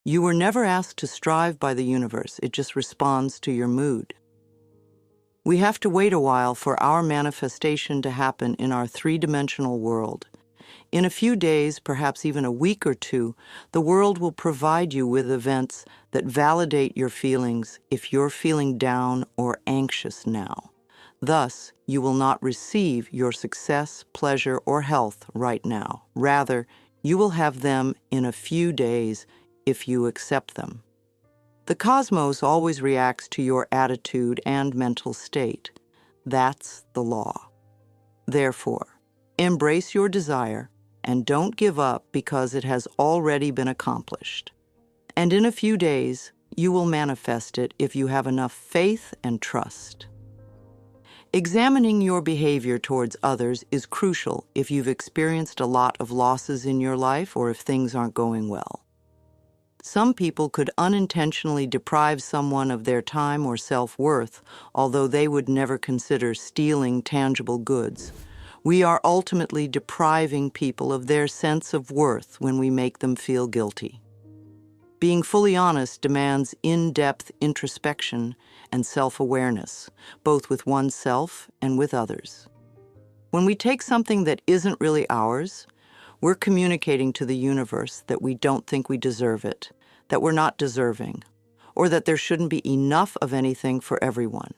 You were never asked to strive by the universe. It just responds to your mood. We have to wait a while for our manifestation to happen in our three-dimensional world. In a few days, perhaps even a week or two, the world will provide you with events that validate your feelings if you're feeling down or anxious now. Thus, you will not receive your success, pleasure, or health right now. Rather, you will have them in a few days if you accept them. The cosmos always reacts to your attitude and mental state. That's the law. Therefore, embrace your desire and don't give up because it has already been accomplished. And in a few days, you will manifest it if you have enough faith and trust. Examining your behavior towards others is crucial if you've experienced a lot of losses in your life or if things aren't going well. Some people could unintentionally deprive someone of their time or self-worth, although they would never consider stealing tangible goods. We are ultimately depriving people of their sense of worth when we make them feel guilty. Being fully honest demands in-depth introspection and self-awareness, both with oneself and with others. When we take something that isn't really ours, we're communicating to the universe that we don't think we deserve it, that we're not deserving, or that there shouldn't be enough of anything for everyone.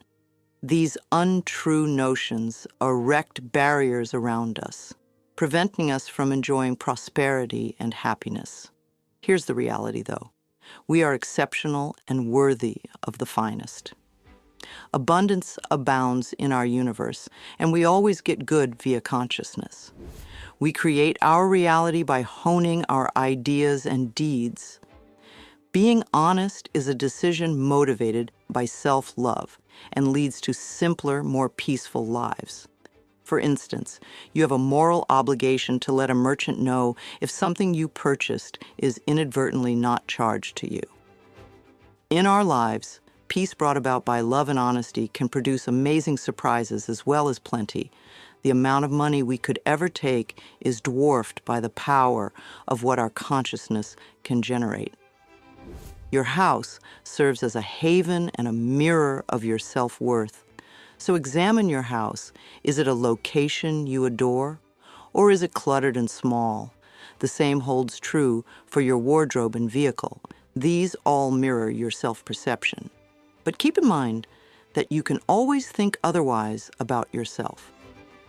These untrue notions erect barriers around us, preventing us from enjoying prosperity and happiness. Here's the reality, though. We are exceptional and worthy of the finest. Abundance abounds in our universe, and we always get good via consciousness. We create our reality by honing our ideas and deeds. Being honest is a decision motivated by self-love and leads to simpler, more peaceful lives. For instance, you have a moral obligation to let a merchant know if something you purchased is inadvertently not charged to you. In our lives, peace brought about by love and honesty can produce amazing surprises as well as plenty. The amount of money we could ever take is dwarfed by the power of what our consciousness can generate. Your house serves as a haven and a mirror of your self-worth. So examine your house. Is it a location you adore, or is it cluttered and small? The same holds true for your wardrobe and vehicle. These all mirror your self-perception. But keep in mind that you can always think otherwise about yourself.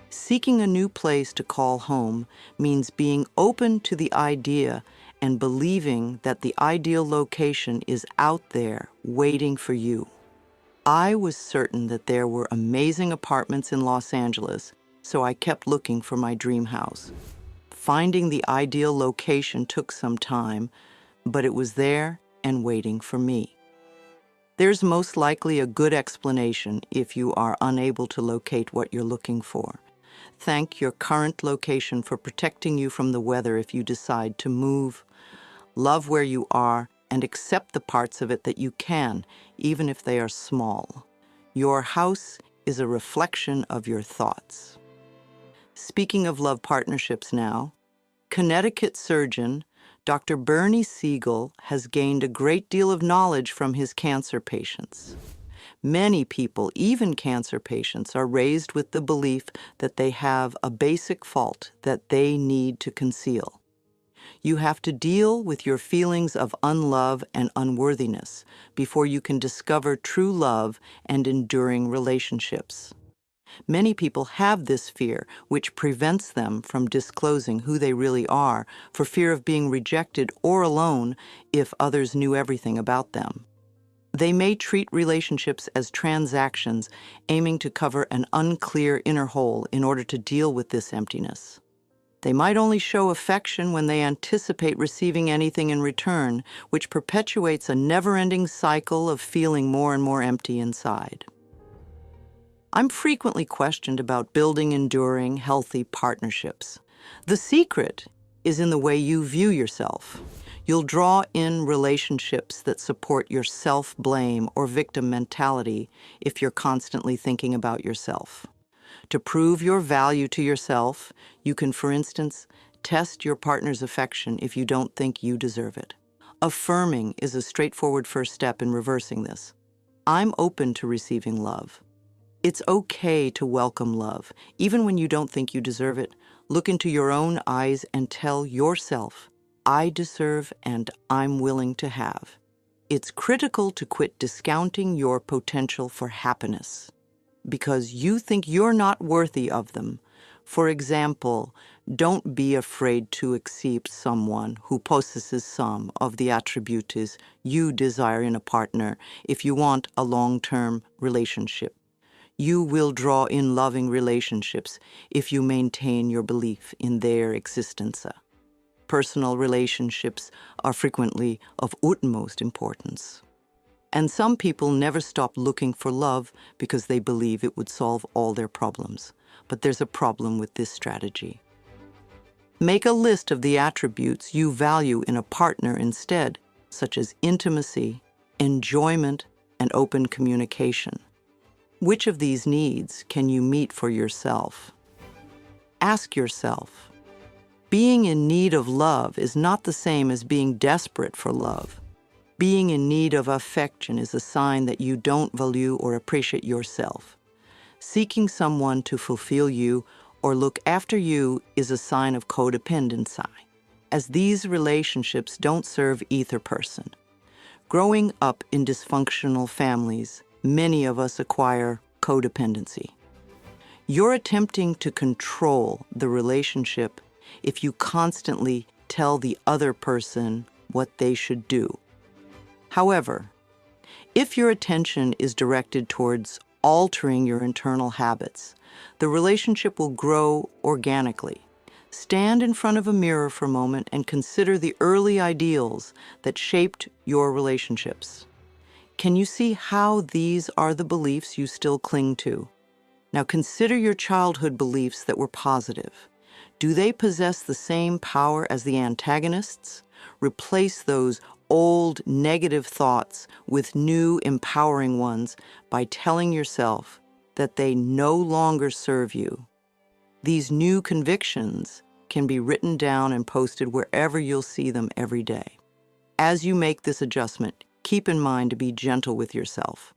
Seeking a new place to call home means being open to the idea and believing that the ideal location is out there waiting for you. I was certain that there were amazing apartments in Los Angeles, so I kept looking for my dream house. Finding the ideal location took some time, but it was there and waiting for me. There's most likely a good explanation if you are unable to locate what you're looking for. Thank your current location for protecting you from the weather if you decide to move. Love where you are and accept the parts of it that you can, even if they are small. Your house is a reflection of your thoughts. Speaking of love partnerships now, Connecticut surgeon Dr. Bernie Siegel has gained a great deal of knowledge from his cancer patients. Many people, even cancer patients, are raised with the belief that they have a basic fault that they need to conceal. You have to deal with your feelings of unlove and unworthiness before you can discover true love and enduring relationships. Many people have this fear, which prevents them from disclosing who they really are for fear of being rejected or alone if others knew everything about them. They may treat relationships as transactions, aiming to cover an unclear inner hole in order to deal with this emptiness. They might only show affection when they anticipate receiving anything in return, which perpetuates a never-ending cycle of feeling more and more empty inside. I'm frequently questioned about building enduring, healthy partnerships. The secret is in the way you view yourself. You'll draw in relationships that support your self-blame or victim mentality if you're constantly thinking about yourself. To prove your value to yourself, you can, for instance, test your partner's affection if you don't think you deserve it. Affirming is a straightforward first step in reversing this. I'm open to receiving love. It's okay to welcome love, even when you don't think you deserve it. Look into your own eyes and tell yourself, I deserve and I'm willing to have. It's critical to quit discounting your potential for happiness because you think you're not worthy of them. For example, don't be afraid to accept someone who possesses some of the attributes you desire in a partner if you want a long-term relationship. You will draw in loving relationships if you maintain your belief in their existence. Personal relationships are frequently of utmost importance. And some people never stop looking for love because they believe it would solve all their problems. But there's a problem with this strategy. Make a list of the attributes you value in a partner instead, such as intimacy, enjoyment, and open communication. Which of these needs can you meet for yourself? Ask yourself, being in need of love is not the same as being desperate for love. Being in need of affection is a sign that you don't value or appreciate yourself. Seeking someone to fulfill you or look after you is a sign of codependency, as these relationships don't serve either person. Growing up in dysfunctional families, many of us acquire codependency. You're attempting to control the relationship if you constantly tell the other person what they should do. However, if your attention is directed towards altering your internal habits, the relationship will grow organically. Stand in front of a mirror for a moment and consider the early ideals that shaped your relationships. Can you see how these are the beliefs you still cling to? Now consider your childhood beliefs that were positive. Do they possess the same power as the antagonists? Replace those old negative thoughts with new empowering ones by telling yourself that they no longer serve you. These new convictions can be written down and posted wherever you'll see them every day. As you make this adjustment, keep in mind to be gentle with yourself.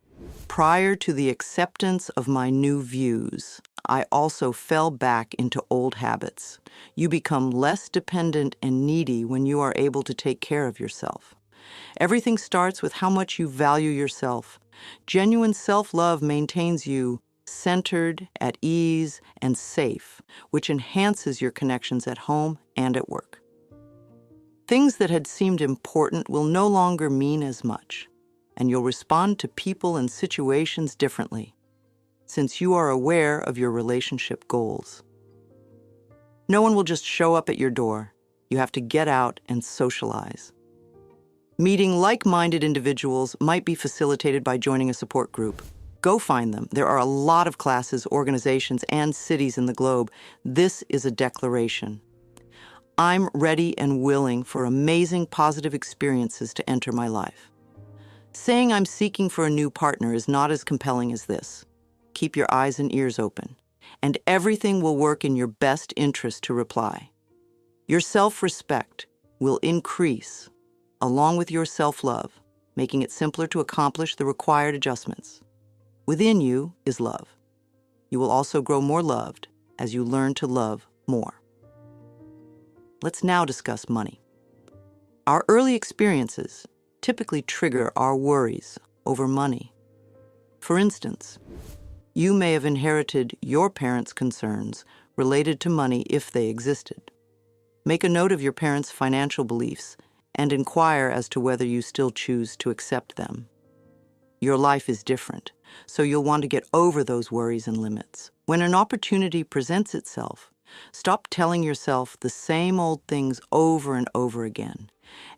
Prior to the acceptance of my new views, I also fell back into old habits. You become less dependent and needy when you are able to take care of yourself. Everything starts with how much you value yourself. Genuine self-love maintains you centered, at ease, and safe, which enhances your connections at home and at work. Things that had seemed important will no longer mean as much, and you'll respond to people and situations differently, since you are aware of your relationship goals. No one will just show up at your door. You have to get out and socialize. Meeting like-minded individuals might be facilitated by joining a support group. Go find them. There are a lot of classes, organizations, and cities in the globe. This is a declaration. I'm ready and willing for amazing positive experiences to enter my life. Saying I'm seeking for a new partner is not as compelling as this. Keep your eyes and ears open, and everything will work in your best interest to reply. Your self-respect will increase, along with your self-love, making it simpler to accomplish the required adjustments. Within you is love. You will also grow more loved as you learn to love more. Let's now discuss money. Our early experiences typically trigger our worries over money. For instance, you may have inherited your parents' concerns related to money if they existed. Make a note of your parents' financial beliefs and inquire as to whether you still choose to accept them. Your life is different, so you'll want to get over those worries and limits. When an opportunity presents itself, stop telling yourself the same old things over and over again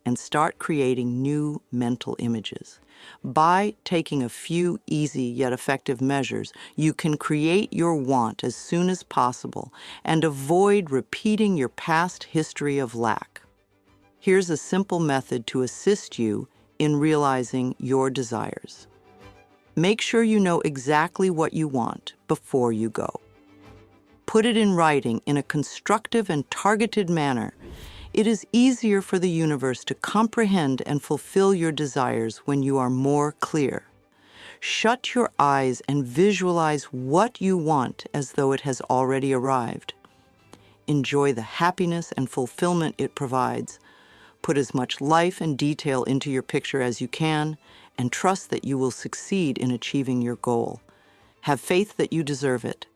and start creating new mental images. By taking a few easy yet effective measures, you can create your want as soon as possible and avoid repeating your past history of lack. Here's a simple method to assist you in realizing your desires. Make sure you know exactly what you want before you go. Put it in writing in a constructive and targeted manner. It is easier for the universe to comprehend and fulfill your desires when you are more clear. Shut your eyes and visualize what you want as though it has already arrived. Enjoy the happiness and fulfillment it provides. Put as much life and detail into your picture as you can, and trust that you will succeed in achieving your goal. Have faith that you deserve it.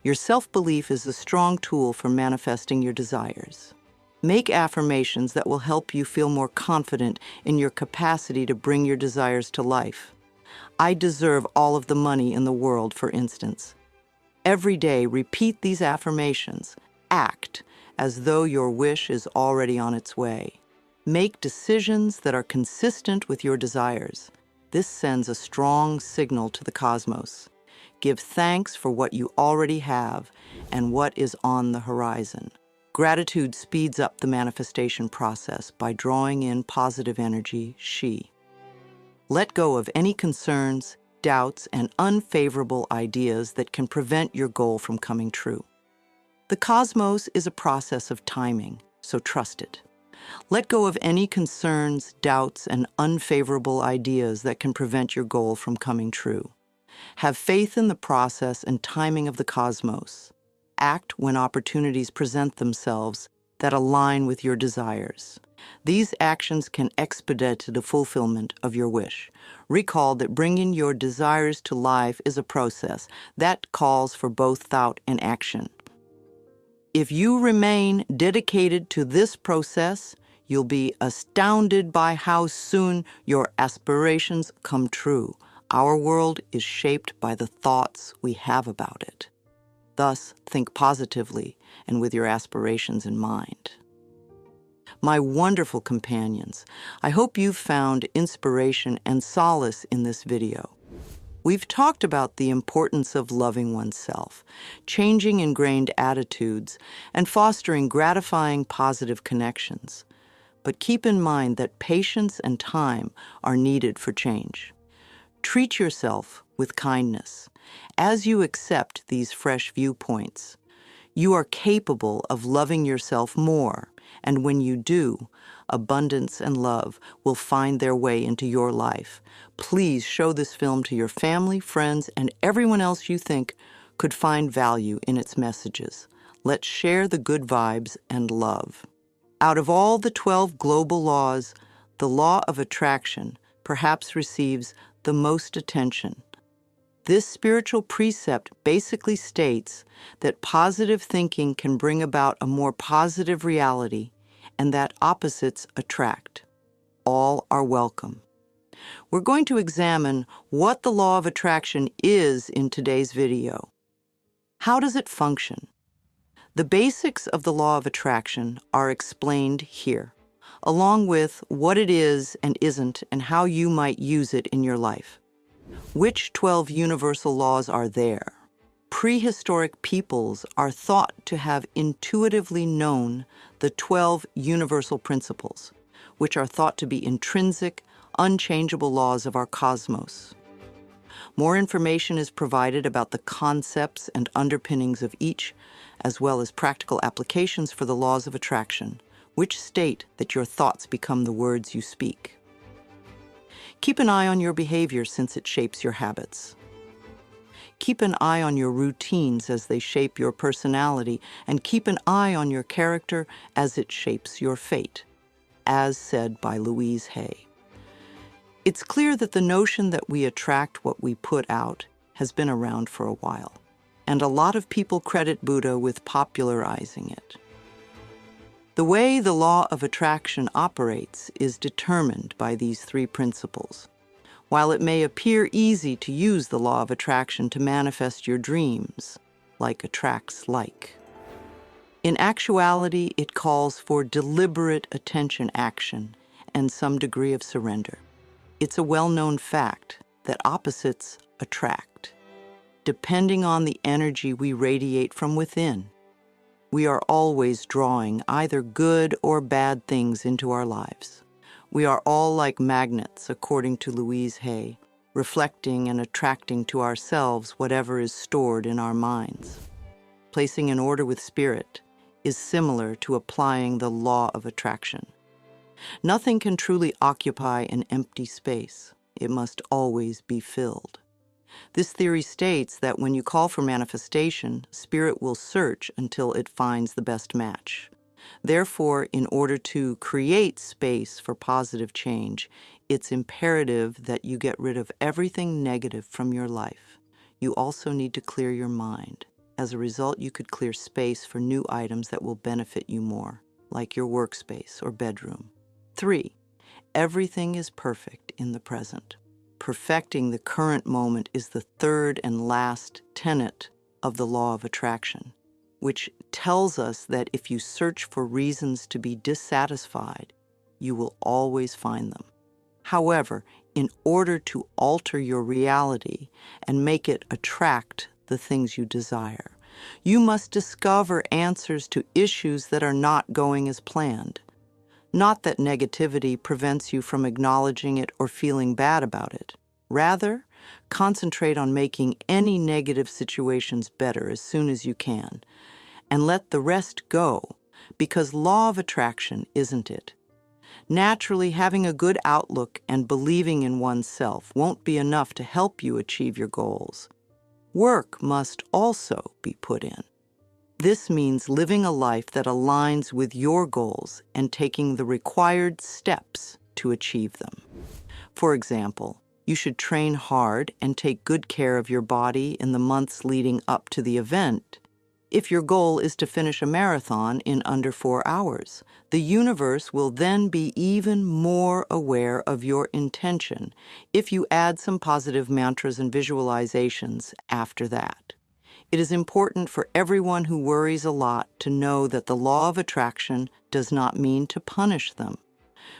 Your self-belief is a strong tool for manifesting your desires. Make affirmations that will help you feel more confident in your capacity to bring your desires to life. I deserve all of the money in the world, for instance. Every day, repeat these affirmations. Act as though your wish is already on its way. Make decisions that are consistent with your desires. This sends a strong signal to the cosmos. Give thanks for what you already have and what is on the horizon. Gratitude speeds up the manifestation process by drawing in positive energy, she. Let go of any concerns, doubts, and unfavorable ideas that can prevent your goal from coming true. The cosmos is a process of timing, so trust it. Let go of any concerns, doubts, and unfavorable ideas that can prevent your goal from coming true. Have faith in the process and timing of the cosmos. Act when opportunities present themselves that align with your desires. These actions can expedite the fulfillment of your wish. Recall that bringing your desires to life is a process that calls for both thought and action. If you remain dedicated to this process, you'll be astounded by how soon your aspirations come true. Our world is shaped by the thoughts we have about it. Thus, think positively and with your aspirations in mind. My wonderful companions, I hope you've found inspiration and solace in this video. We've talked about the importance of loving oneself, changing ingrained attitudes, and fostering gratifying positive connections. But keep in mind that patience and time are needed for change. Treat yourself with kindness. As you accept these fresh viewpoints, you are capable of loving yourself more, and when you do, abundance and love will find their way into your life. Please show this film to your family, friends, and everyone else you think could find value in its messages. Let's share the good vibes and love. Out of all the 12 global laws, the law of attraction perhaps receives the most attention. This spiritual precept basically states that positive thinking can bring about a more positive reality and that opposites attract. All are welcome. We're going to examine what the law of attraction is in today's video. How does it function? The basics of the law of attraction are explained here, along with what it is and isn't and how you might use it in your life. Which 12 universal laws are there? Prehistoric peoples are thought to have intuitively known the 12 universal principles, which are thought to be intrinsic, unchangeable laws of our cosmos. More information is provided about the concepts and underpinnings of each, as well as practical applications for the laws of attraction, which state that your thoughts become the words you speak. Keep an eye on your behavior since it shapes your habits. Keep an eye on your routines as they shape your personality, and keep an eye on your character as it shapes your fate, as said by Louise Hay. It's clear that the notion that we attract what we put out has been around for a while, and a lot of people credit Buddha with popularizing it. The way the law of attraction operates is determined by these three principles. While it may appear easy to use the law of attraction to manifest your dreams, like attracts like, in actuality, it calls for deliberate attention action and some degree of surrender. It's a well-known fact that opposites attract. Depending on the energy we radiate from within, we are always drawing either good or bad things into our lives. We are all like magnets, according to Louise Hay, reflecting and attracting to ourselves whatever is stored in our minds. Placing in order with spirit, is similar to applying the law of attraction. Nothing can truly occupy an empty space. It must always be filled. This theory states that when you call for manifestation, spirit will search until it finds the best match. Therefore, in order to create space for positive change, it's imperative that you get rid of everything negative from your life. You also need to clear your mind. As a result, you could clear space for new items that will benefit you more, like your workspace or bedroom. 3. Everything is perfect in the present. Perfecting the current moment is the third and last tenet of the law of attraction, which tells us that if you search for reasons to be dissatisfied, you will always find them. However, in order to alter your reality and make it attract the things you desire, you must discover answers to issues that are not going as planned. Not that negativity prevents you from acknowledging it or feeling bad about it. Rather, concentrate on making any negative situations better as soon as you can, and let the rest go, because law of attraction isn't it. Naturally, having a good outlook and believing in oneself won't be enough to help you achieve your goals. Work must also be put in. This means living a life that aligns with your goals and taking the required steps to achieve them. For example, you should train hard and take good care of your body in the months leading up to the event. If your goal is to finish a marathon in under 4 hours, the universe will then be even more aware of your intention if you add some positive mantras and visualizations after that. It is important for everyone who worries a lot to know that the law of attraction does not mean to punish them.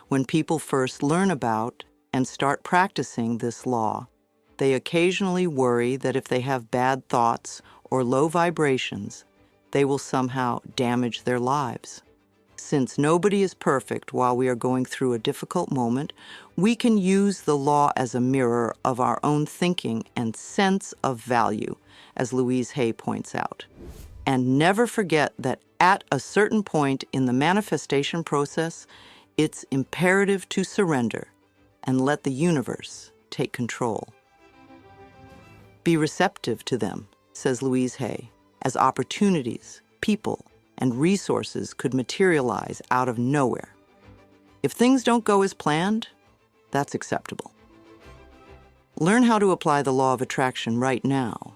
When people first learn about and start practicing this law, they occasionally worry that if they have bad thoughts or low vibrations, they will somehow damage their lives. Since nobody is perfect while we are going through a difficult moment, we can use the law as a mirror of our own thinking and sense of value, as Louise Hay points out. And never forget that at a certain point in the manifestation process, it's imperative to surrender and let the universe take control. Be receptive to them, says Louise Hay, as opportunities, people, and resources could materialize out of nowhere. If things don't go as planned, that's acceptable. Learn how to apply the law of attraction right now.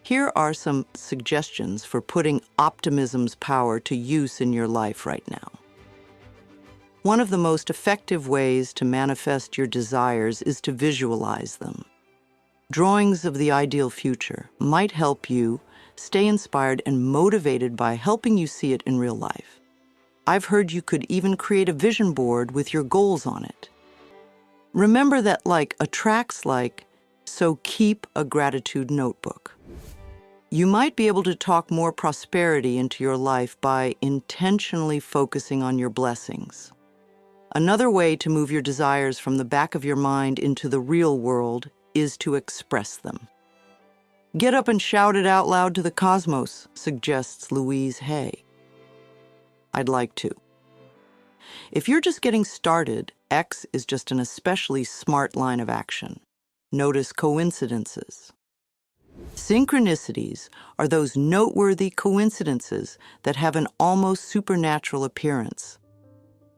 Here are some suggestions for putting optimism's power to use in your life right now. One of the most effective ways to manifest your desires is to visualize them. Drawings of the ideal future might help you stay inspired and motivated by helping you see it in real life. I've heard you could even create a vision board with your goals on it. Remember that like attracts like, so keep a gratitude notebook. You might be able to talk more prosperity into your life by intentionally focusing on your blessings. Another way to move your desires from the back of your mind into the real world is to express them. Get up and shout it out loud to the cosmos, suggests Louise Hay. I'd like to. If you're just getting started, X is just an especially smart line of action. Notice coincidences. Synchronicities are those noteworthy coincidences that have an almost supernatural appearance.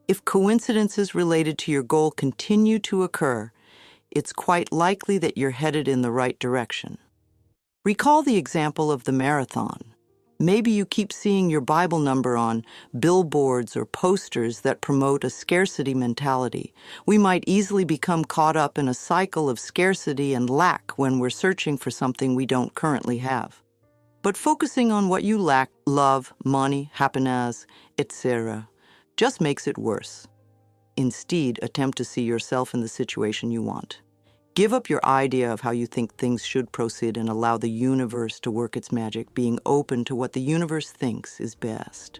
If coincidences related to your goal continue to occur, it's quite likely that you're headed in the right direction. Recall the example of the marathon. Maybe you keep seeing your Bible number on billboards or posters that promote a scarcity mentality. We might easily become caught up in a cycle of scarcity and lack when we're searching for something we don't currently have. But focusing on what you lack, love, money, happiness, etc., just makes it worse. Instead, attempt to see yourself in the situation you want. Give up your idea of how you think things should proceed and allow the universe to work its magic, being open to what the universe thinks is best.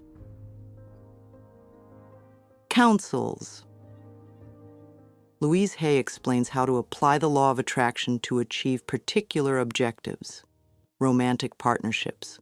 Counsels. Louise Hay explains how to apply the law of attraction to achieve particular objectives. Romantic partnerships.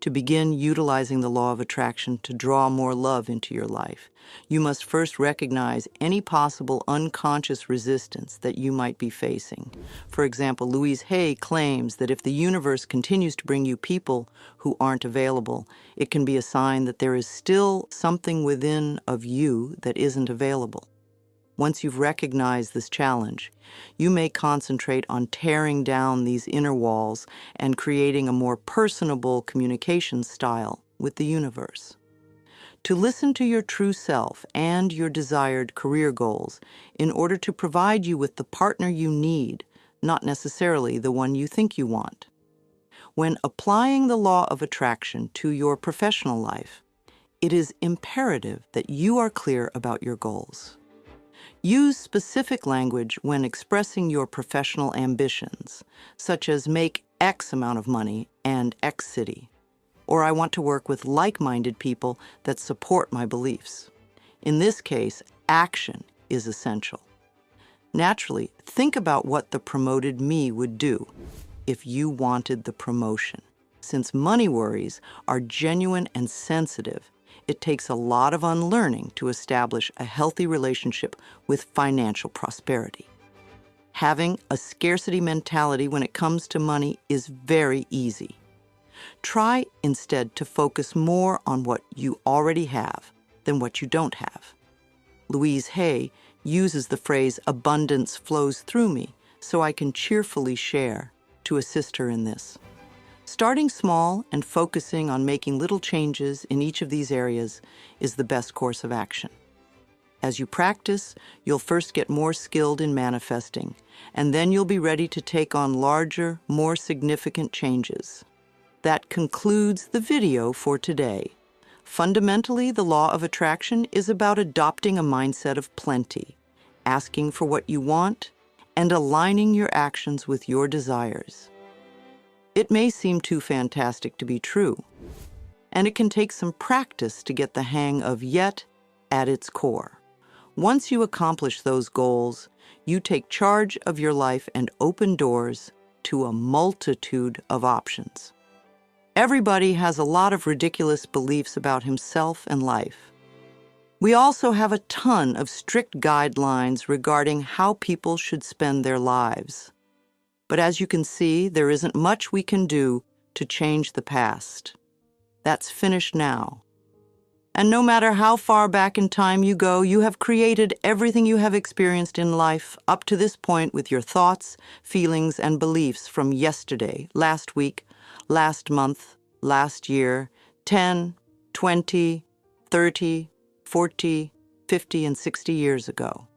To begin utilizing the law of attraction to draw more love into your life, you must first recognize any possible unconscious resistance that you might be facing. For example, Louise Hay claims that if the universe continues to bring you people who aren't available, it can be a sign that there is still something within of you that isn't available. Once you've recognized this challenge, you may concentrate on tearing down these inner walls and creating a more personable communication style with the universe. To listen to your true self and your desired career goals in order to provide you with the partner you need, not necessarily the one you think you want. When applying the law of attraction to your professional life, it is imperative that you are clear about your goals. Use specific language when expressing your professional ambitions, such as make X amount of money and X city, or I want to work with like-minded people that support my beliefs. In this case, action is essential. Naturally, think about what the promoted me would do if you wanted the promotion. Since money worries are genuine and sensitive, it takes a lot of unlearning to establish a healthy relationship with financial prosperity. Having a scarcity mentality when it comes to money is very easy. Try instead to focus more on what you already have than what you don't have. Louise Hay uses the phrase "abundance flows through me," so I can cheerfully share to assist her in this. Starting small and focusing on making little changes in each of these areas is the best course of action. As you practice, you'll first get more skilled in manifesting, and then you'll be ready to take on larger, more significant changes. That concludes the video for today. Fundamentally, the law of attraction is about adopting a mindset of plenty, asking for what you want, and aligning your actions with your desires. It may seem too fantastic to be true, and it can take some practice to get the hang of yet at its core. Once you accomplish those goals, you take charge of your life and open doors to a multitude of options. Everybody has a lot of ridiculous beliefs about himself and life. We also have a ton of strict guidelines regarding how people should spend their lives. But as you can see, there isn't much we can do to change the past. That's finished now. And no matter how far back in time you go, you have created everything you have experienced in life up to this point with your thoughts, feelings, and beliefs from yesterday, last week, last month, last year, 10, 20, 30, 40, 50, and 60 years ago.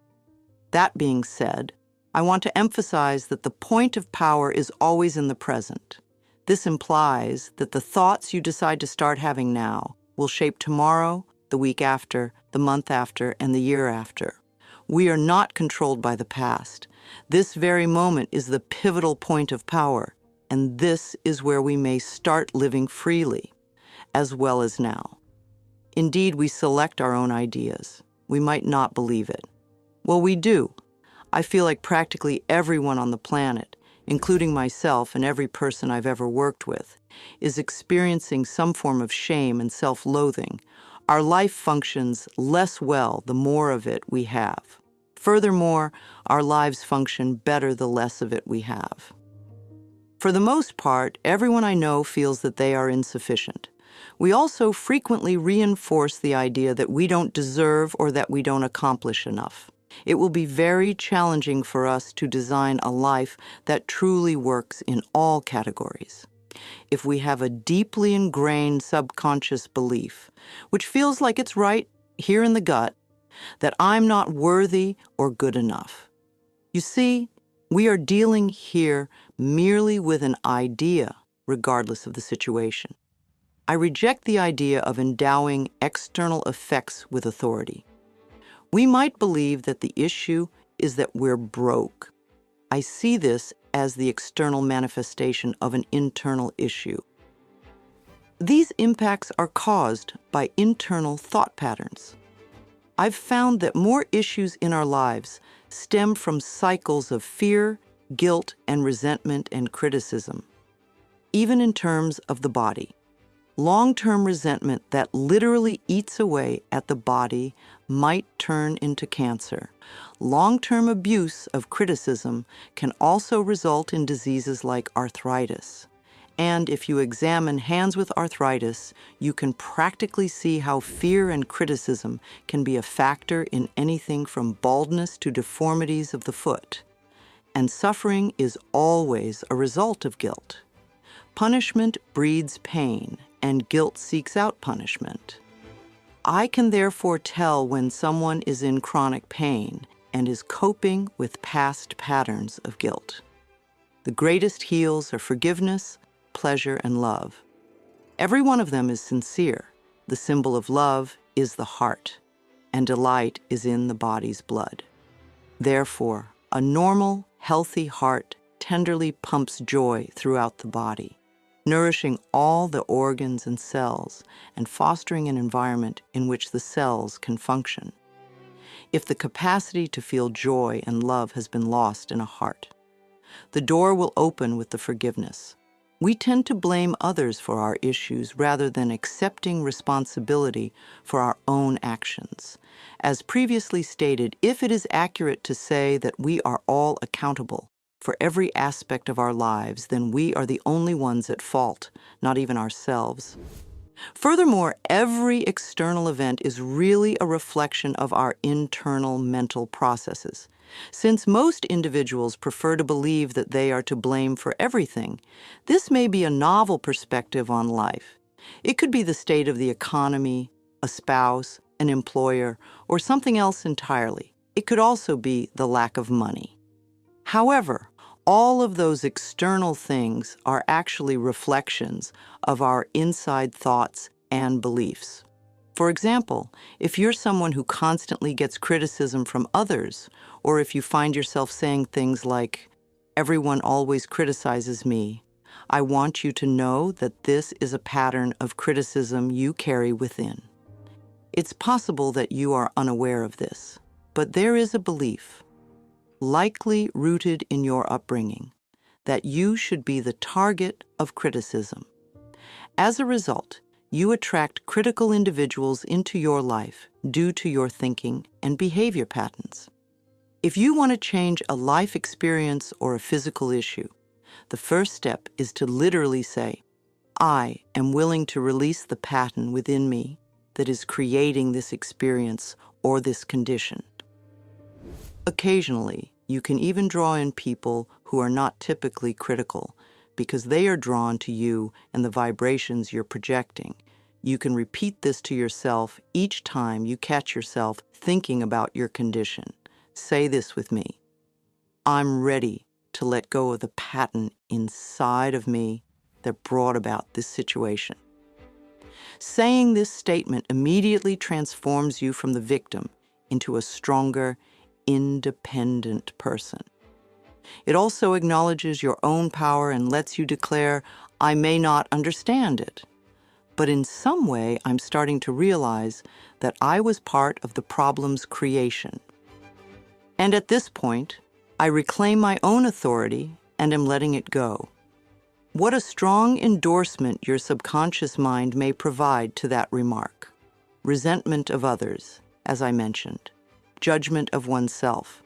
That being said, I want to emphasize that the point of power is always in the present. This implies that the thoughts you decide to start having now will shape tomorrow, the week after, the month after, and the year after. We are not controlled by the past. This very moment is the pivotal point of power, and this is where we may start living freely, as well as now. Indeed, we select our own ideas. We might not believe it. Well, we do. I feel like practically everyone on the planet, including myself and every person I've ever worked with, is experiencing some form of shame and self-loathing. Our life functions less well the more of it we have. Furthermore, our lives function better the less of it we have. For the most part, everyone I know feels that they are insufficient. We also frequently reinforce the idea that we don't deserve or that we don't accomplish enough. It will be very challenging for us to design a life that truly works in all categories. If we have a deeply ingrained subconscious belief, which feels like it's right here in the gut, that I'm not worthy or good enough. You see, we are dealing here merely with an idea, regardless of the situation. I reject the idea of endowing external effects with authority. We might believe that the issue is that we're broke. I see this as the external manifestation of an internal issue. These impacts are caused by internal thought patterns. I've found that more issues in our lives stem from cycles of fear, guilt, and resentment and criticism, even in terms of the body. Long-term resentment that literally eats away at the body might turn into cancer. Long-term abuse of criticism can also result in diseases like arthritis. And if you examine hands with arthritis, you can practically see how fear and criticism can be a factor in anything from baldness to deformities of the foot. And suffering is always a result of guilt. Punishment breeds pain, and guilt seeks out punishment. I can therefore tell when someone is in chronic pain and is coping with past patterns of guilt. The greatest heals are forgiveness, pleasure, and love. Every one of them is sincere. The symbol of love is the heart, and delight is in the body's blood. Therefore, a normal, healthy heart tenderly pumps joy throughout the body, nourishing all the organs and cells and fostering an environment in which the cells can function. If the capacity to feel joy and love has been lost in a heart, the door will open with the forgiveness. We tend to blame others for our issues rather than accepting responsibility for our own actions. As previously stated, if it is accurate to say that we are all accountable for every aspect of our lives, then we are the only ones at fault, not even ourselves. Furthermore, every external event is really a reflection of our internal mental processes. Since most individuals prefer to believe that they are to blame for everything, this may be a novel perspective on life. It could be the state of the economy, a spouse, an employer, or something else entirely. It could also be the lack of money. However, all of those external things are actually reflections of our inside thoughts and beliefs. For example, if you're someone who constantly gets criticism from others, or if you find yourself saying things like, "Everyone always criticizes me," I want you to know that this is a pattern of criticism you carry within. It's possible that you are unaware of this, but there is a belief, likely rooted in your upbringing, that you should be the target of criticism. As a result, you attract critical individuals into your life due to your thinking and behavior patterns. If you want to change a life experience or a physical issue, the first step is to literally say, "I am willing to release the pattern within me that is creating this experience or this condition." Occasionally, you can even draw in people who are not typically critical because they are drawn to you and the vibrations you're projecting. You can repeat this to yourself each time you catch yourself thinking about your condition. Say this with me: "I'm ready to let go of the pattern inside of me that brought about this situation." Saying this statement immediately transforms you from the victim into a stronger, independent person. It also acknowledges your own power and lets you declare, "I may not understand it, but in some way I'm starting to realize that I was part of the problem's creation. And at this point, I reclaim my own authority and am letting it go." What a strong endorsement your subconscious mind may provide to that remark. Resentment of others, as I mentioned. Judgment of oneself.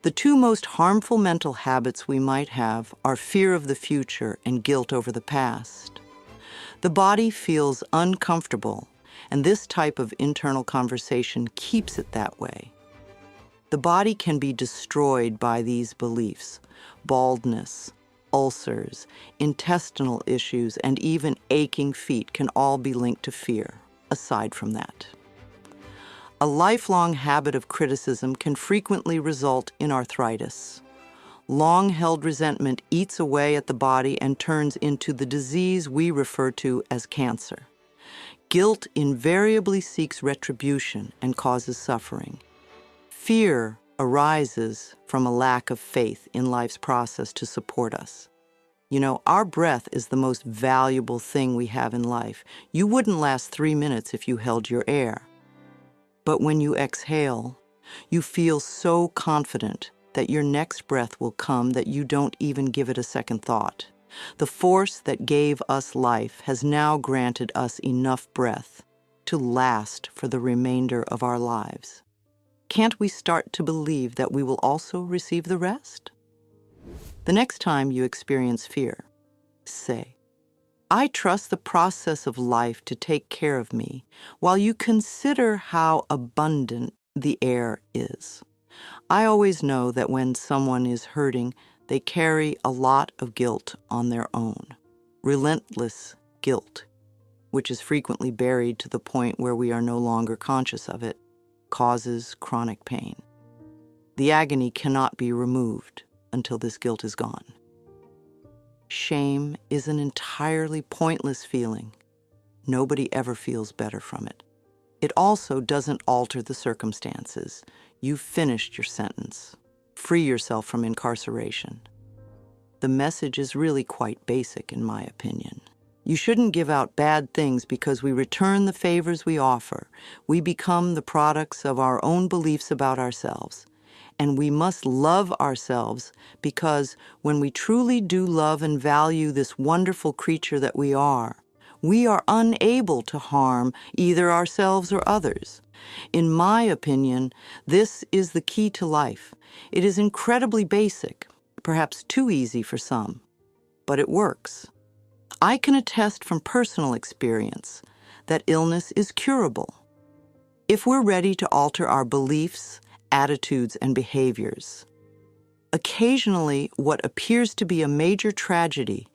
The two most harmful mental habits we might have are fear of the future and guilt over the past. The body feels uncomfortable, and this type of internal conversation keeps it that way. The body can be destroyed by these beliefs. Baldness, ulcers, intestinal issues, and even aching feet can all be linked to fear, aside from that. A lifelong habit of criticism can frequently result in arthritis. Long-held resentment eats away at the body and turns into the disease we refer to as cancer. Guilt invariably seeks retribution and causes suffering. Fear arises from a lack of faith in life's process to support us. You know, our breath is the most valuable thing we have in life. You wouldn't last 3 minutes if you held your air. But when you exhale, you feel so confident that your next breath will come that you don't even give it a second thought. The force that gave us life has now granted us enough breath to last for the remainder of our lives. Can't we start to believe that we will also receive the rest? The next time you experience fear, say, I trust the process of life to take care of me while you consider how abundant the air is. I always know that when someone is hurting, they carry a lot of guilt on their own. Relentless guilt, which is frequently buried to the point where we are no longer conscious of it, causes chronic pain. The agony cannot be removed until this guilt is gone. Shame is an entirely pointless feeling. Nobody ever feels better from it. It also doesn't alter the circumstances. You've finished your sentence. Free yourself from incarceration. The message is really quite basic, in my opinion. You shouldn't give out bad things because we return the favors we offer. We become the products of our own beliefs about ourselves. And we must love ourselves because when we truly do love and value this wonderful creature that we are unable to harm either ourselves or others. In my opinion, this is the key to life. It is incredibly basic, perhaps too easy for some, but it works. I can attest from personal experience that illness is curable. If we're ready to alter our beliefs, attitudes, and behaviors. Occasionally, what appears to be a major tragedy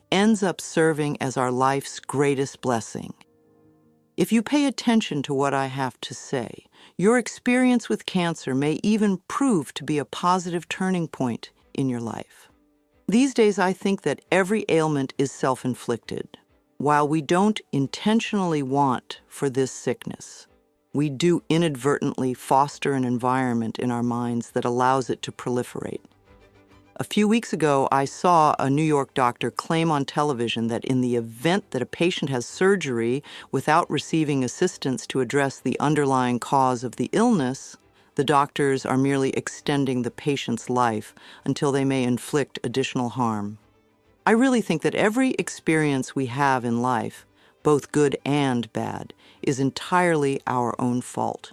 ends up serving as our life's greatest blessing. If you pay attention to what I have to say, your experience with cancer may even prove to be a positive turning point in your life. These days, I think that every ailment is self-inflicted. While we don't intentionally want for this sickness, we do inadvertently foster an environment in our minds that allows it to proliferate. A few weeks ago, I saw a New York doctor claim on television that in the event that a patient has surgery without receiving assistance to address the underlying cause of the illness, the doctors are merely extending the patient's life until they may inflict additional harm. I really think that every experience we have in life, both good and bad, is entirely our own fault.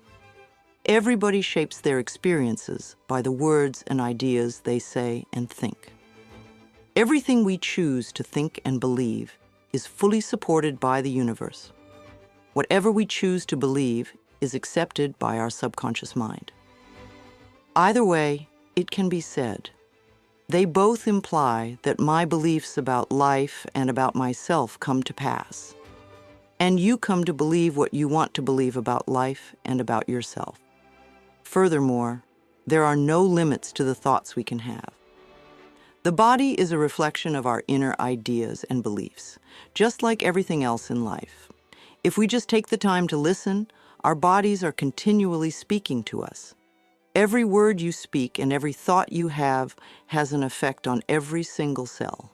Everybody shapes their experiences by the words and ideas they say and think. Everything we choose to think and believe is fully supported by the universe. Whatever we choose to believe is accepted by our subconscious mind. Either way, it can be said. They both imply that my beliefs about life and about myself come to pass. And you come to believe what you want to believe about life and about yourself. Furthermore, there are no limits to the thoughts we can have. The body is a reflection of our inner ideas and beliefs, just like everything else in life. If we just take the time to listen, our bodies are continually speaking to us. Every word you speak and every thought you have has an effect on every single cell.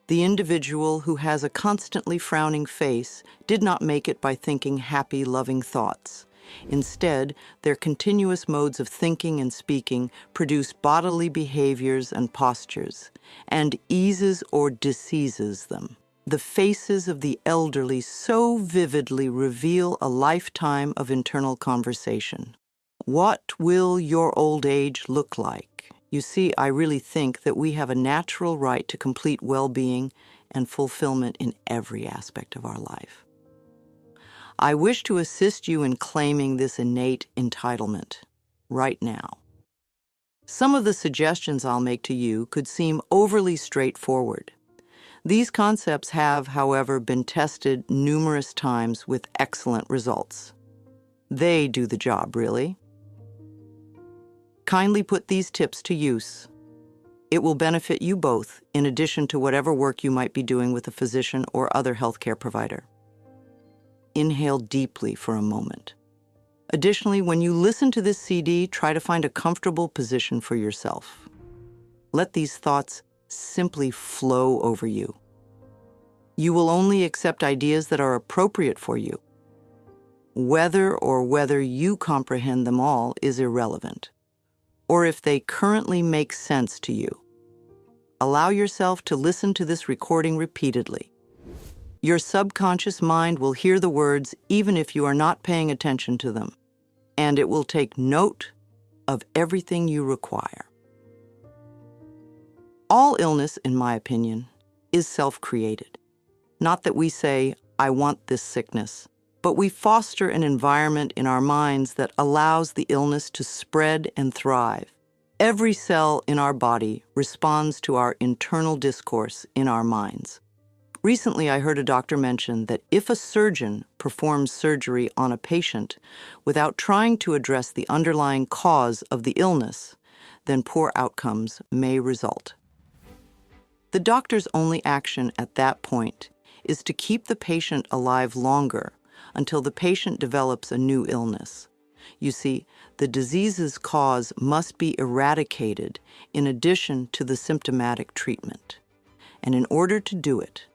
The individual who has a constantly frowning face did not make it by thinking happy, loving thoughts. Instead, their continuous modes of thinking and speaking produce bodily behaviors and postures, and eases or diseases them. The faces of the elderly so vividly reveal a lifetime of internal conversation. What will your old age look like? You see, I really think that we have a natural right to complete well-being and fulfillment in every aspect of our life. I wish to assist you in claiming this innate entitlement right now. Some of the suggestions I'll make to you could seem overly straightforward. These concepts have, however, been tested numerous times with excellent results. They do the job, really. Kindly put these tips to use. It will benefit you both, in addition to whatever work you might be doing with a physician or other healthcare provider. Inhale deeply for a moment. Additionally, when you listen to this CD, try to find a comfortable position for yourself. Let these thoughts simply flow over you. You will only accept ideas that are appropriate for you. Whether you comprehend them all is irrelevant, or if they currently make sense to you. Allow yourself to listen to this recording repeatedly. Your subconscious mind will hear the words even if you are not paying attention to them, and it will take note of everything you require. All illness, in my opinion, is self-created. Not that we say, "I want this sickness," but we foster an environment in our minds that allows the illness to spread and thrive. Every cell in our body responds to our internal discourse in our minds. Recently, I heard a doctor mention that if a surgeon performs surgery on a patient without trying to address the underlying cause of the illness, then poor outcomes may result. The doctor's only action at that point is to keep the patient alive longer until the patient develops a new illness. You see, the disease's cause must be eradicated in addition to the symptomatic treatment. And in order to do it,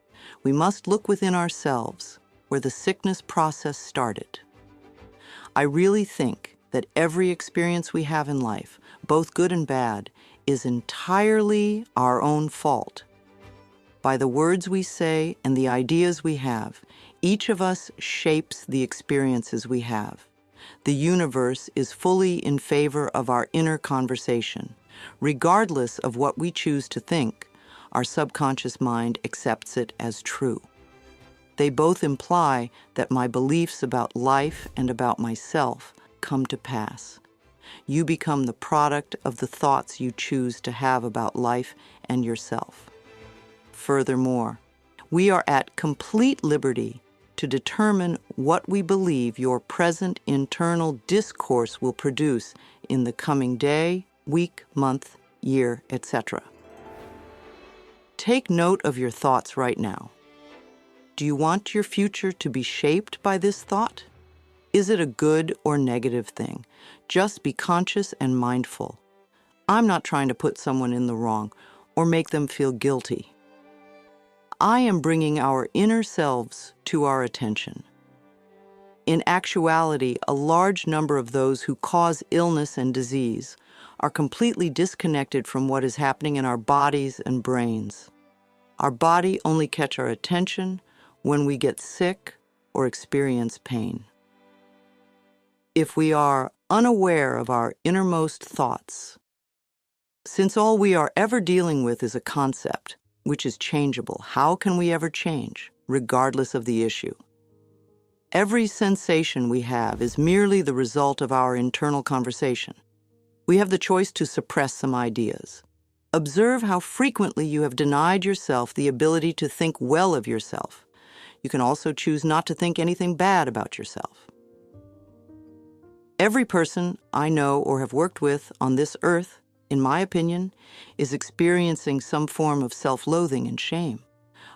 we must look within ourselves where the sickness process started. I really think that every experience we have in life, both good and bad, is entirely our own fault. By the words we say and the ideas we have, each of us shapes the experiences we have. The universe is fully in favor of our inner conversation. Regardless of what we choose to think, our subconscious mind accepts it as true. They both imply that my beliefs about life and about myself come to pass. You become the product of the thoughts you choose to have about life and yourself. Furthermore, we are at complete liberty to determine what we believe your present internal discourse will produce in the coming day, week, month, year, etc. Take note of your thoughts right now. Do you want your future to be shaped by this thought? Is it a good or negative thing? Just be conscious and mindful. I'm not trying to put someone in the wrong or make them feel guilty. I am bringing our inner selves to our attention. In actuality, a large number of those who cause illness and disease are completely disconnected from what is happening in our bodies and brains. Our body only catch our attention when we get sick or experience pain. If we are unaware of our innermost thoughts, since all we are ever dealing with is a concept, which is changeable, how can we ever change, regardless of the issue? Every sensation we have is merely the result of our internal conversation. We have the choice to suppress some ideas. Observe how frequently you have denied yourself the ability to think well of yourself. You can also choose not to think anything bad about yourself. Every person I know or have worked with on this earth, in my opinion, is experiencing some form of self-loathing and shame.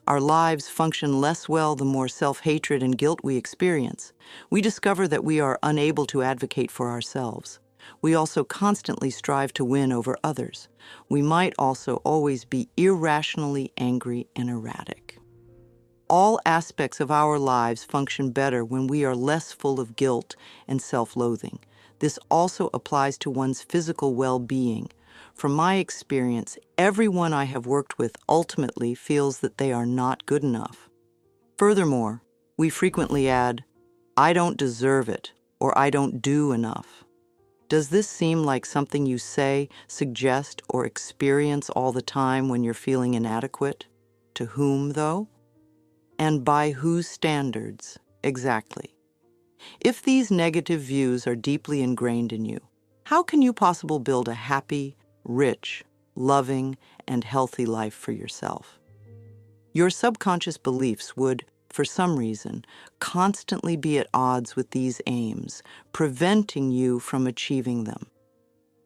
Our lives function less well the more self-hatred and guilt we experience. We discover that we are unable to advocate for ourselves. We also constantly strive to win over others. We might also always be irrationally angry and erratic. All aspects of our lives function better when we are less full of guilt and self-loathing. This also applies to one's physical well-being. From my experience, everyone I have worked with ultimately feels that they are not good enough. Furthermore, we frequently add, "I don't deserve it," or "I don't do enough." Does this seem like something you say, suggest, or experience all the time when you're feeling inadequate? To whom, though? And by whose standards, exactly? If these negative views are deeply ingrained in you, how can you possibly build a happy, rich, loving, and healthy life for yourself? Your subconscious beliefs would, for some reason, constantly be at odds with these aims, preventing you from achieving them.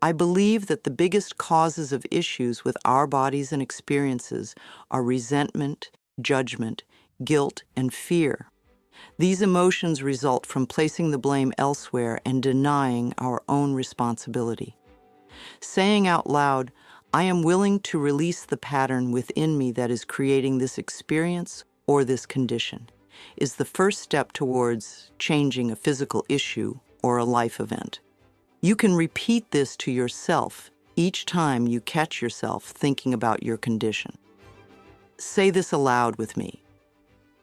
I believe that the biggest causes of issues with our bodies and experiences are resentment, judgment, guilt, and fear. These emotions result from placing the blame elsewhere and denying our own responsibility. Saying out loud, "I am willing to release the pattern within me that is creating this experience or this condition," is the first step towards changing a physical issue or a life event. You can repeat this to yourself each time you catch yourself thinking about your condition. Say this aloud with me.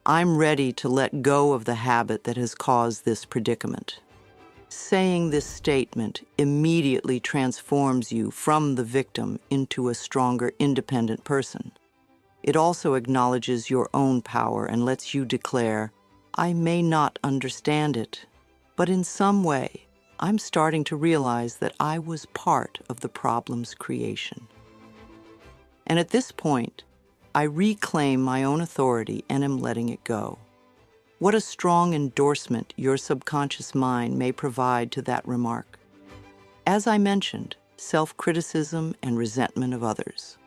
I'm ready to let go of the habit that has caused this predicament. Saying this statement immediately transforms you from the victim into a stronger, independent person. It also acknowledges your own power and lets you declare, I may not understand it, but in some way, I'm starting to realize that I was part of the problem's creation. And at this point, I reclaim my own authority and am letting it go. What a strong endorsement your subconscious mind may provide to that remark. As I mentioned, self-criticism and resentment of others.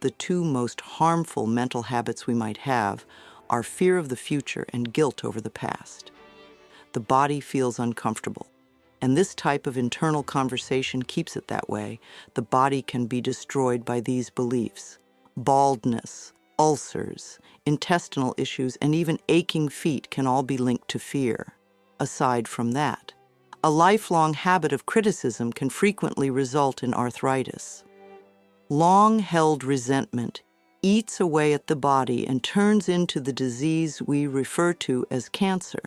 The two most harmful mental habits we might have are fear of the future and guilt over the past. The body feels uncomfortable, and this type of internal conversation keeps it that way. The body can be destroyed by these beliefs. Baldness, ulcers, intestinal issues, and even aching feet can all be linked to fear. Aside from that, a lifelong habit of criticism can frequently result in arthritis. Long-held resentment eats away at the body and turns into the disease we refer to as cancer.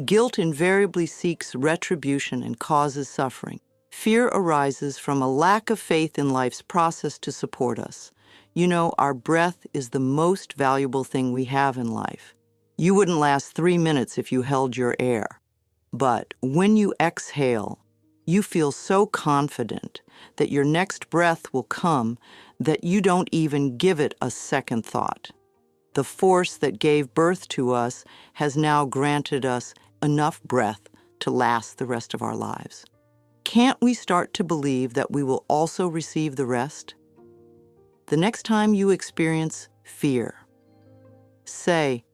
Guilt invariably seeks retribution and causes suffering. Fear arises from a lack of faith in life's process to support us. You know, our breath is the most valuable thing we have in life. You wouldn't last 3 minutes if you held your air. But when you exhale, you feel so confident that your next breath will come that you don't even give it a second thought. The force that gave birth to us has now granted us enough breath to last the rest of our lives. Can't we start to believe that we will also receive the rest? The next time you experience fear, say,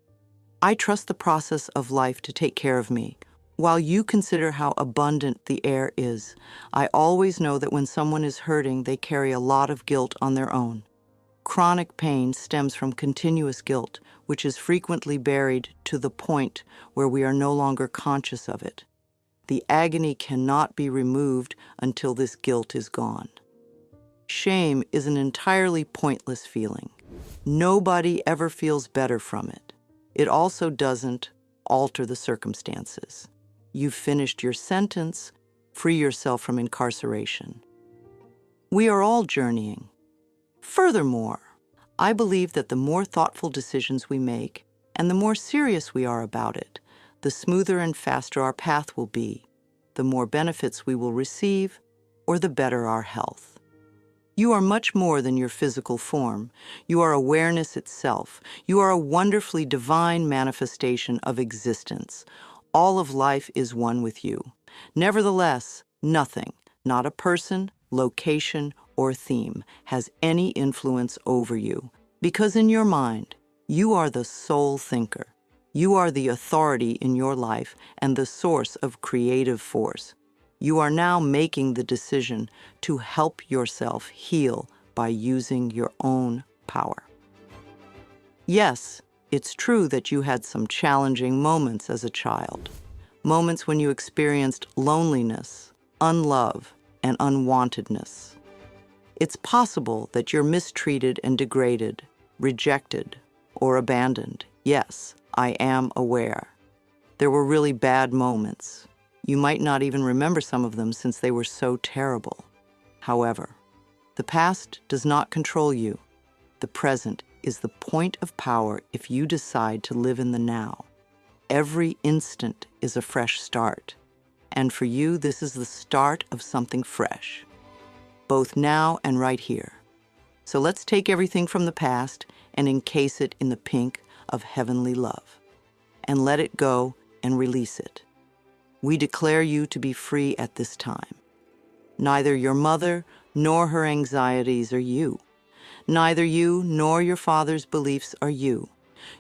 I trust the process of life to take care of me. While you consider how abundant the air is, I always know that when someone is hurting, they carry a lot of guilt on their own. Chronic pain stems from continuous guilt, which is frequently buried to the point where we are no longer conscious of it. The agony cannot be removed until this guilt is gone. Shame is an entirely pointless feeling. Nobody ever feels better from it. It also doesn't alter the circumstances. You've finished your sentence. Free yourself from incarceration. We are all journeying. Furthermore, I believe that the more thoughtful decisions we make and the more serious we are about it, the smoother and faster our path will be, the more benefits we will receive, or the better our health. You are much more than your physical form. You are awareness itself. You are a wonderfully divine manifestation of existence. All of life is one with you. Nevertheless, nothing, not a person, location, or theme, has any influence over you. Because in your mind, you are the sole thinker. You are the authority in your life and the source of creative force. You are now making the decision to help yourself heal by using your own power. Yes, it's true that you had some challenging moments as a child, moments when you experienced loneliness, unlove, and unwantedness. It's possible that you're mistreated and degraded, rejected, or abandoned. Yes, I am aware. There were really bad moments. You might not even remember some of them since they were so terrible. However, the past does not control you. The present is the point of power if you decide to live in the now. Every instant is a fresh start. And for you, this is the start of something fresh, both now and right here. So let's take everything from the past and encase it in the pink of heavenly love, and let it go and release it. We declare you to be free at this time. Neither your mother nor her anxieties are you. Neither you nor your father's beliefs are you.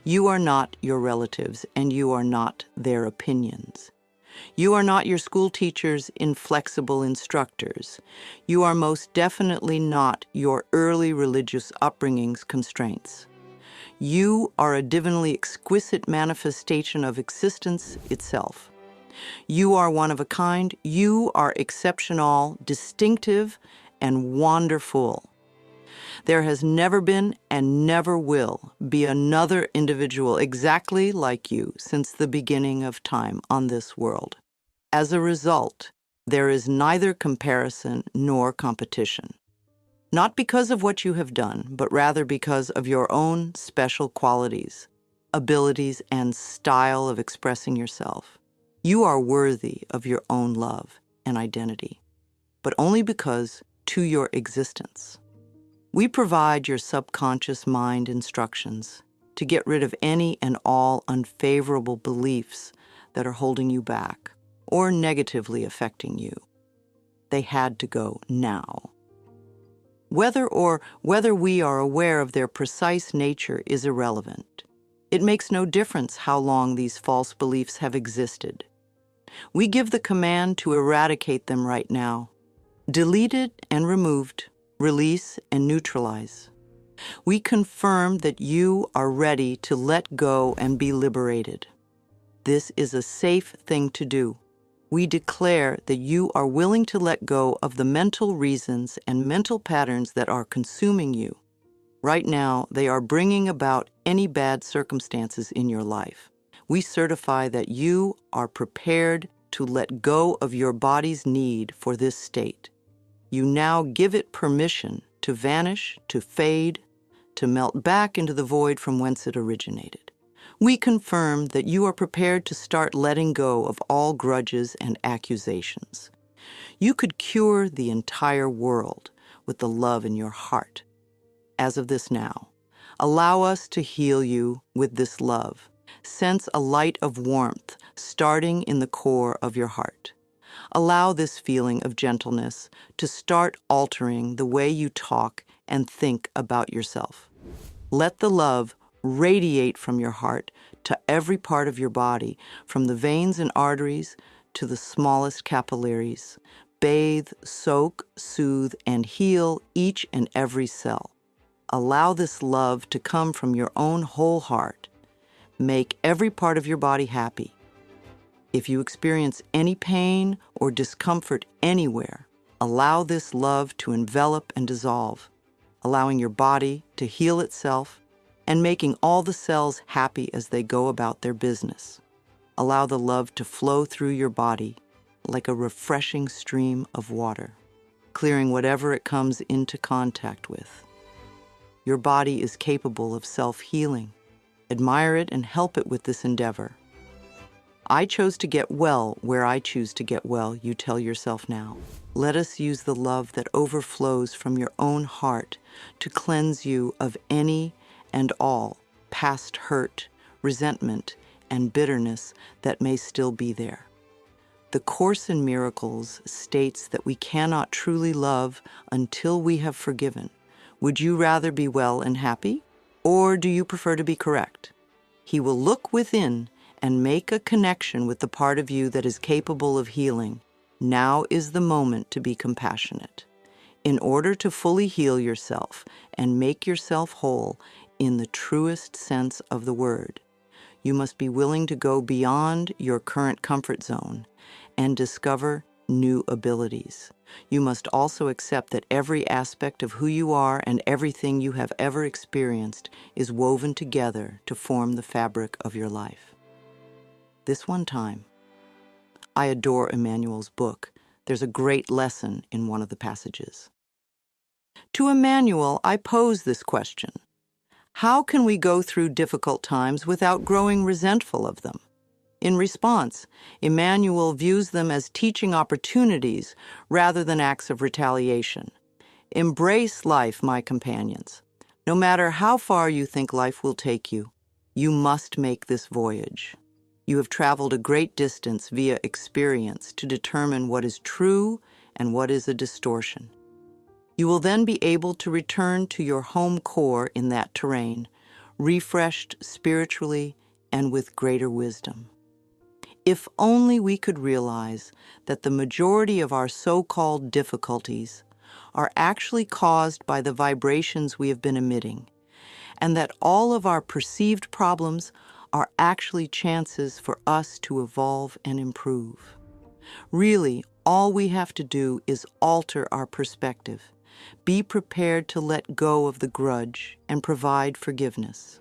You are not your relatives, and you are not their opinions. You are not your school teacher's inflexible instructors. You are most definitely not your early religious upbringing's constraints. You are a divinely exquisite manifestation of existence itself. You are one of a kind. You are exceptional, distinctive, and wonderful. There has never been and never will be another individual exactly like you since the beginning of time on this world. As a result, there is neither comparison nor competition. Not because of what you have done, but rather because of your own special qualities, abilities, and style of expressing yourself. You are worthy of your own love and identity, but only because to your existence. We provide your subconscious mind instructions to get rid of any and all unfavorable beliefs that are holding you back or negatively affecting you. They had to go now. Whether we are aware of their precise nature is irrelevant. It makes no difference how long these false beliefs have existed. We give the command to eradicate them right now. Deleted and removed, release and neutralize. We confirm that you are ready to let go and be liberated. This is a safe thing to do. We declare that you are willing to let go of the mental reasons and mental patterns that are consuming you. Right now, they are bringing about any bad circumstances in your life. We certify that you are prepared to let go of your body's need for this state. You now give it permission to vanish, to fade, to melt back into the void from whence it originated. We confirm that you are prepared to start letting go of all grudges and accusations. You could cure the entire world with the love in your heart. As of this now, allow us to heal you with this love. Sense a light of warmth starting in the core of your heart. Allow this feeling of gentleness to start altering the way you talk and think about yourself. Let the love radiate from your heart to every part of your body, from the veins and arteries to the smallest capillaries. Bathe, soak, soothe, and heal each and every cell. Allow this love to come from your own whole heart. Make every part of your body happy. If you experience any pain or discomfort anywhere, allow this love to envelop and dissolve, allowing your body to heal itself and making all the cells happy as they go about their business. Allow the love to flow through your body like a refreshing stream of water, clearing whatever it comes into contact with. Your body is capable of self-healing. Admire it and help it with this endeavor. I chose to get well where I choose to get well, you tell yourself now. Let us use the love that overflows from your own heart to cleanse you of any and all past hurt, resentment, and bitterness that may still be there. The Course in Miracles states that we cannot truly love until we have forgiven. Would you rather be well and happy, or do you prefer to be correct? He will look within and make a connection with the part of you that is capable of healing. Now is the moment to be compassionate. In order to fully heal yourself and make yourself whole in the truest sense of the word, you must be willing to go beyond your current comfort zone and discover new abilities. You must also accept that every aspect of who you are and everything you have ever experienced is woven together to form the fabric of your life. This one time, I adore Emmanuel's book. There's a great lesson in one of the passages. To Emmanuel, I pose this question: how can we go through difficult times without growing resentful of them? In response, Emmanuel views them as teaching opportunities rather than acts of retaliation. Embrace life, my companions. No matter how far you think life will take you, you must make this voyage. You have traveled a great distance via experience to determine what is true and what is a distortion. You will then be able to return to your home core in that terrain, refreshed spiritually and with greater wisdom. If only we could realize that the majority of our so-called difficulties are actually caused by the vibrations we have been emitting, and that all of our perceived problems are actually chances for us to evolve and improve. Really, All we have to do is alter our perspective. Be prepared to let go of the grudge and provide forgiveness.